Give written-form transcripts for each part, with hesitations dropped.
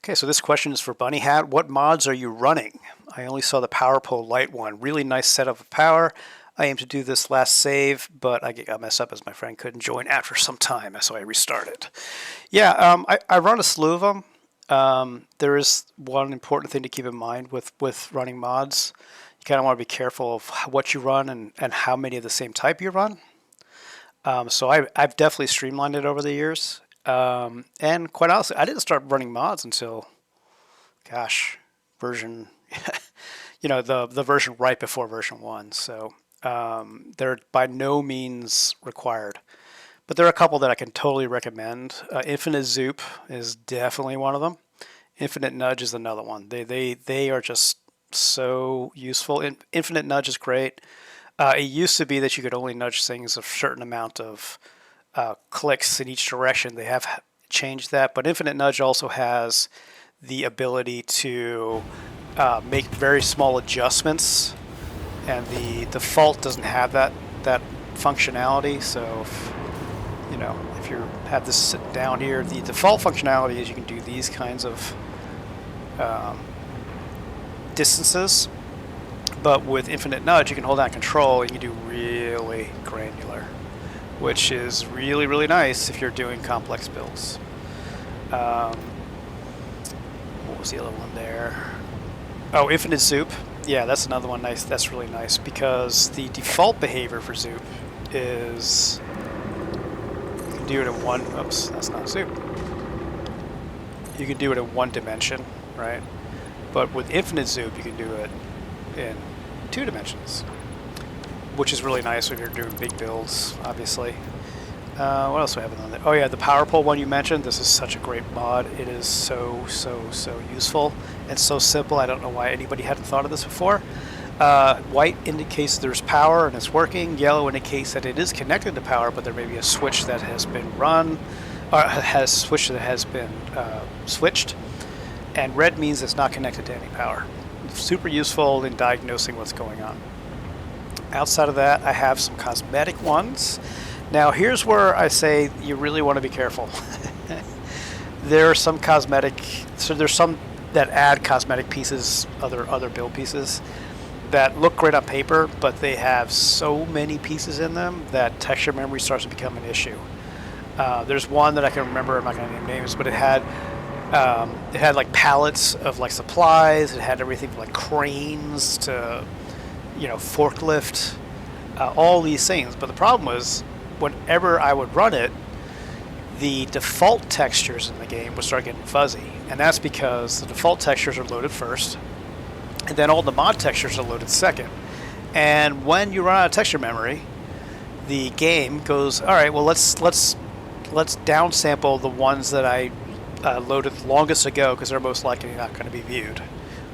Okay, so this question is for Bunny Hat. What mods are you running? I only saw the Power Pole Light one. Really nice setup of power. I aim to do this last save, but I got messed up as my friend couldn't join after some time, so I restarted. Yeah, I run a slew of them. There is one important thing to keep in mind with running mods. You kind of want to be careful of what you run and how many of the same type you run. So I've definitely streamlined it over the years. And quite honestly, I didn't start running mods until, gosh, version, the version right before version 1. So they're by no means required. But there are a couple that I can totally recommend. Infinite Zoop is definitely one of them. Infinite Nudge is another one. They are just so useful. Infinite Nudge is great. It used to be that you could only nudge things a certain amount of clicks in each direction. They have changed that, but Infinite Nudge also has the ability to make very small adjustments, and the default doesn't have that functionality. So if you have this sitting down here, the default functionality is you can do these kinds of distances. But with Infinite Nudge, you can hold down Control and you can do really granular, which is really, really nice if you're doing complex builds. What was the other one there? Oh, Infinite Zoop. Yeah, that's another one nice. That's really nice because the default behavior for Zoop is you can do it in one. Oops, that's not Zoop. You can do it in one dimension, right? But with Infinite Zoop, you can do it in 2 dimensions, which is really nice when you're doing big builds, obviously. What else do I have on there? Oh yeah, the Power Pole one you mentioned. This is such a great mod. It is so useful and so simple. I don't know why anybody hadn't thought of this before. White indicates there's power and it's working. Yellow indicates that it is connected to power, but there may be a switch that has been run, or has switch that has been switched. And red means it's not connected to any power. Super useful in diagnosing what's going on. Outside of that, I have some cosmetic ones. Now here's where I say you really want to be careful. There are some there's some that add cosmetic pieces, other build pieces that look great on paper, but they have so many pieces in them that texture memory starts to become an issue. There's one that I can remember, I'm not going to name names, but it had like pallets of like supplies. It had everything from like cranes to, forklift, all these things. But the problem was, whenever I would run it, the default textures in the game would start getting fuzzy, and that's because the default textures are loaded first, and then all the mod textures are loaded second. And when you run out of texture memory, the game goes, all right, well let's downsample the ones that I loaded longest ago because they're most likely not going to be viewed.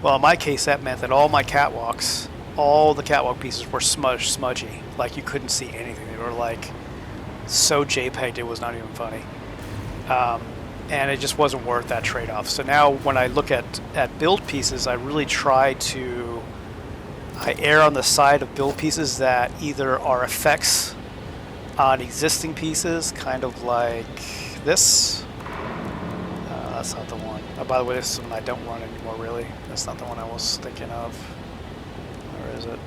Well, in my case, that meant that all my catwalks, all the catwalk pieces were smudgy. Like you couldn't see anything. They were like so JPEG'd it was not even funny. And it just wasn't worth that trade-off. So now when I look at build pieces, I really try to err on the side of build pieces that either are effects on existing pieces, kind of like this. That's not the one. Oh, by the way, this is one I don't run anymore, really. That's not the one I was thinking of. Where is it?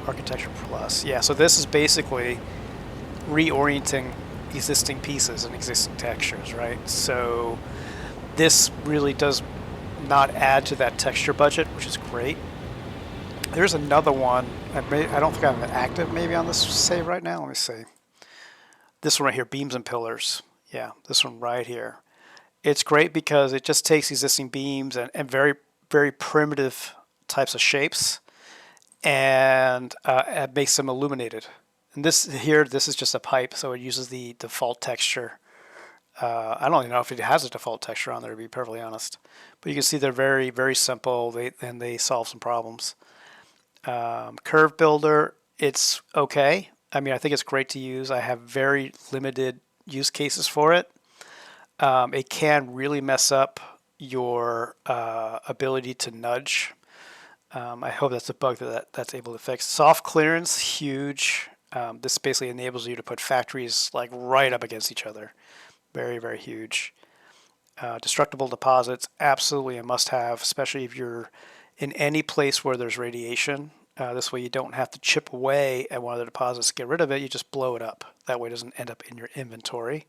Architecture Plus. Yeah, so this is basically reorienting existing pieces and existing textures, right? So this really does not add to that texture budget, which is great. There's another one. I don't think I'm active maybe on this save right now. Let me see. This one right here, Beams and Pillars. Yeah, this one right here. It's great because it just takes existing beams and very, very primitive types of shapes and it makes them illuminated. And this is just a pipe, so it uses the default texture. I don't even know if it has a default texture on there, to be perfectly honest. But you can see they're very, very simple, and they solve some problems. Curve Builder, it's okay. I mean, I think it's great to use. I have very limited use cases for it. It can really mess up your ability to nudge. I hope that's a bug that's able to fix. Soft clearance, huge. This basically enables you to put factories like right up against each other. Very, very huge. Destructible deposits, absolutely a must-have, especially if you're in any place where there's radiation. This way you don't have to chip away at one of the deposits to get rid of it. You just blow it up. That way it doesn't end up in your inventory.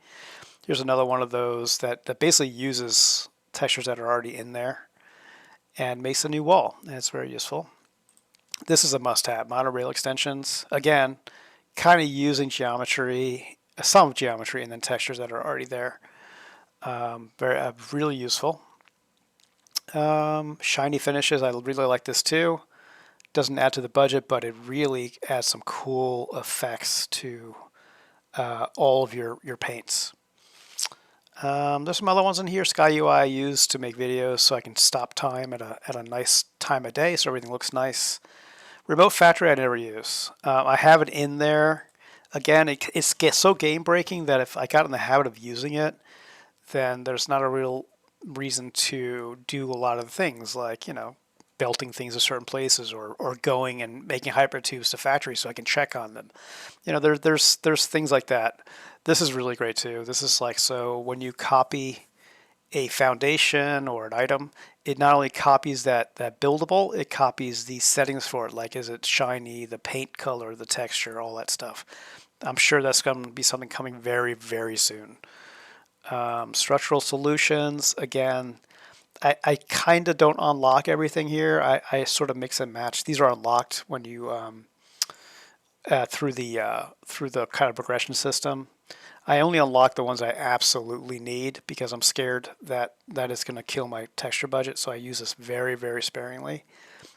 Here's another one of those that basically uses textures that are already in there and makes a new wall, and it's very useful. This is a must-have. Monorail extensions, again, kind of using geometry, some geometry, and then textures that are already there. Really useful. Shiny finishes, I really like this too. Doesn't add to the budget, but it really adds some cool effects to all of your paints. There's some other ones in here. Sky UI I use to make videos so I can stop time at a nice time of day so everything looks nice. Remote Factory I never use. I have it in there. Again, it's so game breaking that if I got in the habit of using it, then there's not a real reason to do a lot of things like, belting things to certain places or going and making hypertubes to factories so I can check on them. There's things like that. This is really great too. This is like, so when you copy a foundation or an item, it not only copies that buildable, it copies the settings for it, like is it shiny, the paint color, the texture, all that stuff. I'm sure that's going to be something coming very, very soon. Structural solutions, again, I kind of don't unlock everything here. I sort of mix and match. These are unlocked when you through the kind of progression system. I only unlock the ones I absolutely need because I'm scared that is going to kill my texture budget. So I use this very, very sparingly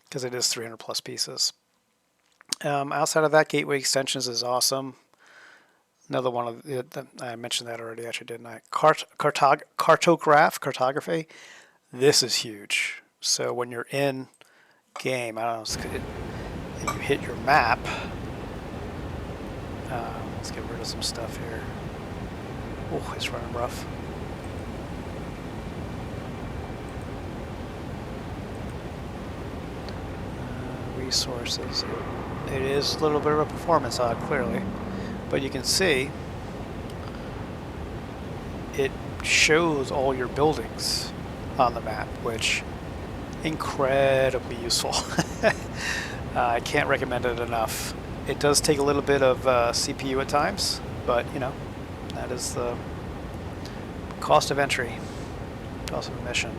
because it is 300 plus pieces. Outside of that, gateway extensions is awesome. Another one of I mentioned that already, actually, didn't I? Cartography. This is huge. So when you're in game, I don't know, and you hit your map. Let's get rid of some stuff here. Oh, it's running rough. Resources. It is a little bit of a performance hog, clearly. But you can see it shows all your buildings on the map, which incredibly useful. I can't recommend it enough. It does take a little bit of CPU at times, but that is the cost of entry, cost of admission.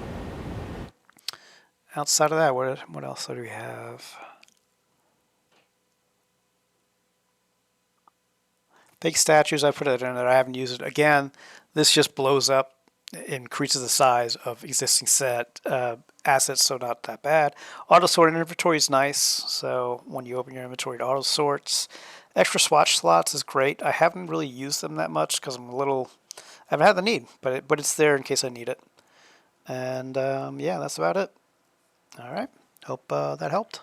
Outside of that, what else do we have? Big statues, I put it in there. I haven't used it. Again, this just blows up, increases the size of existing set assets, so not that bad. Auto sort in inventory is nice. So when you open your inventory, it auto sorts. Extra swatch slots is great. I haven't really used them that much because I haven't had the need, but it's there in case I need it. And yeah, that's about it. All right. Hope that helped.